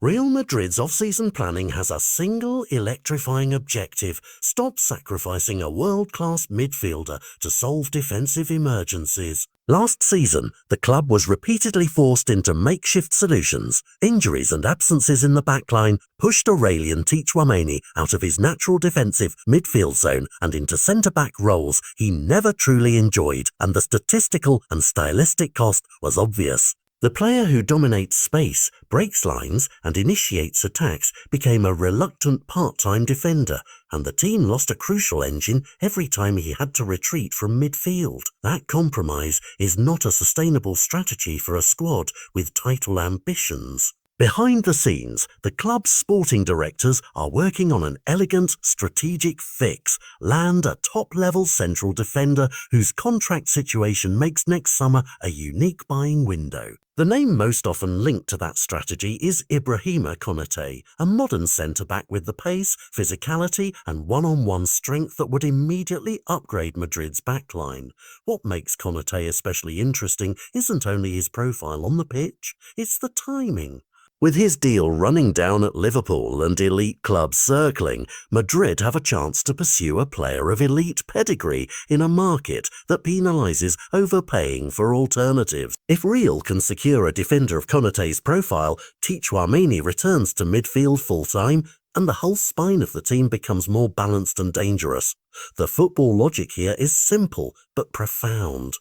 Real Madrid's off-season planning has a single electrifying objective: stop sacrificing a world-class midfielder to solve defensive emergencies. Last season, the club was repeatedly forced into makeshift solutions. Injuries and absences in the backline pushed Aurelian Tchouaméni out of his natural defensive midfield zone and into centre-back roles he never truly enjoyed, and the statistical and stylistic cost was obvious. The player who dominates space, breaks lines, and initiates attacks became a reluctant part-time defender, and the team lost a crucial engine every time he had to retreat from midfield. That compromise is not a sustainable strategy for a squad with title ambitions. Behind the scenes, the club's sporting directors are working on an elegant, strategic fix: land a top-level central defender whose contract situation makes next summer a unique buying window. The name most often linked to that strategy is Konaté, a modern centre-back with the pace, physicality and one-on-one strength that would immediately upgrade Madrid's backline. What makes Konaté especially interesting isn't only his profile on the pitch, it's the timing. With his deal running down at Liverpool and elite clubs circling, Madrid have a chance to pursue a player of elite pedigree in a market that penalises overpaying for alternatives. If Real can secure a defender of Konaté's profile, Tchouaméni returns to midfield full-time, and the whole spine of the team becomes more balanced and dangerous. The football logic here is simple but profound.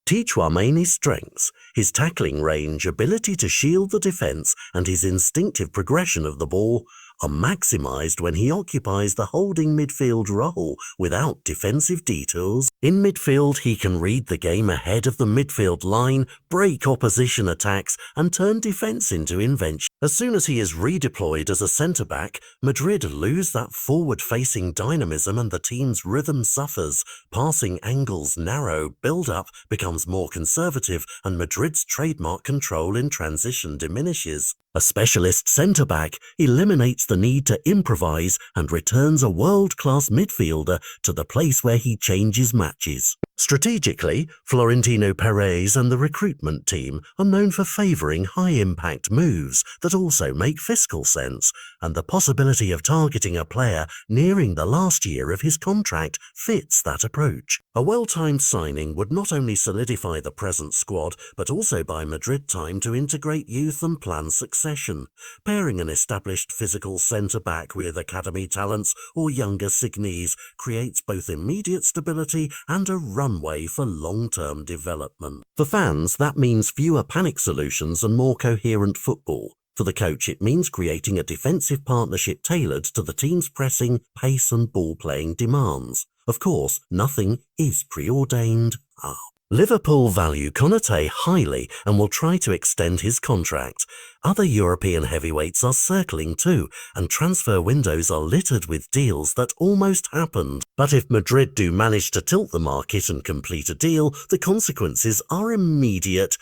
Tchouaméni's strengths, his tackling range, ability to shield the defence, and his instinctive progression of the ball are maximised when he occupies the holding midfield role without defensive detours. In midfield, he can read the game ahead of the midfield line, break opposition attacks, and turn defence into invention. As soon as he is redeployed as a centre-back, Madrid lose that forward-facing dynamism and the team's rhythm suffers. Passing angles narrow, build-up becomes more conservative, and Madrid's trademark control in transition diminishes. A specialist centre-back eliminates the need to improvise and returns a world-class midfielder to the place where he changes matches. Strategically, Florentino Perez and the recruitment team are known for favouring high-impact moves that also make fiscal sense, and the possibility of targeting a player nearing the last year of his contract fits that approach. A well-timed signing would not only solidify the present squad, but also buy Madrid time to integrate youth and plan succession. Pairing an established physical centre-back with academy talents or younger signees creates both immediate stability and a runway for long-term development. For fans, that means fewer panic solutions and more coherent football. For the coach, it means creating a defensive partnership tailored to the team's pressing, pace and ball-playing demands. Of course, nothing is preordained. Liverpool value Konaté highly and will try to extend his contract. Other European heavyweights are circling too, and transfer windows are littered with deals that almost happened. But if Madrid do manage to tilt the market and complete a deal, the consequences are immediate.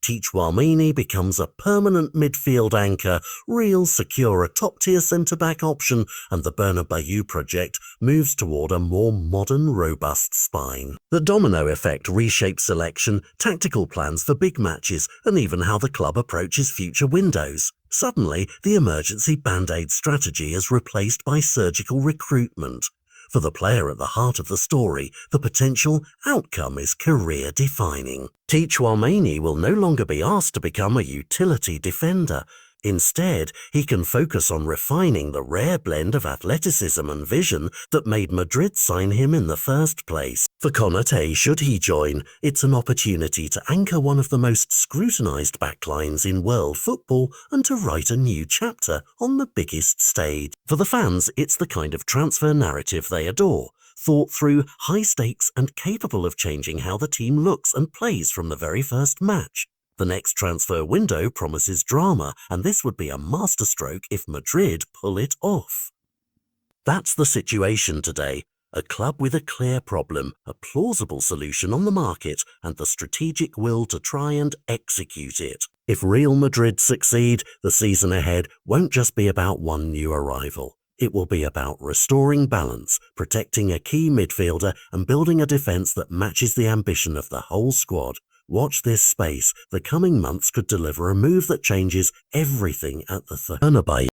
Tchouaméni becomes a permanent midfield anchor, Real secure a top-tier centre-back option, and the Bernabeu project moves toward a more modern, robust spine. The domino effect reshapes selection, tactical plans for big matches, and even how the club approaches future windows. Suddenly, the emergency band-aid strategy is replaced by surgical recruitment. For the player at the heart of the story, the potential outcome is career-defining. Tchouaméni will no longer be asked to become a utility defender. Instead, he can focus on refining the rare blend of athleticism and vision that made Madrid sign him in the first place. For Konaté, should he join, it's an opportunity to anchor one of the most scrutinised backlines in world football and to write a new chapter on the biggest stage. For the fans, it's the kind of transfer narrative they adore. Thought through, high stakes and capable of changing how the team looks and plays from the very first match. The next transfer window promises drama, and this would be a masterstroke if Madrid pull it off. That's the situation today. A club with a clear problem, a plausible solution on the market, and the strategic will to try and execute it. If Real Madrid succeed, the season ahead won't just be about one new arrival. It will be about restoring balance, protecting a key midfielder, and building a defence that matches the ambition of the whole squad. Watch this space. The coming months could deliver a move that changes everything at the Konaté.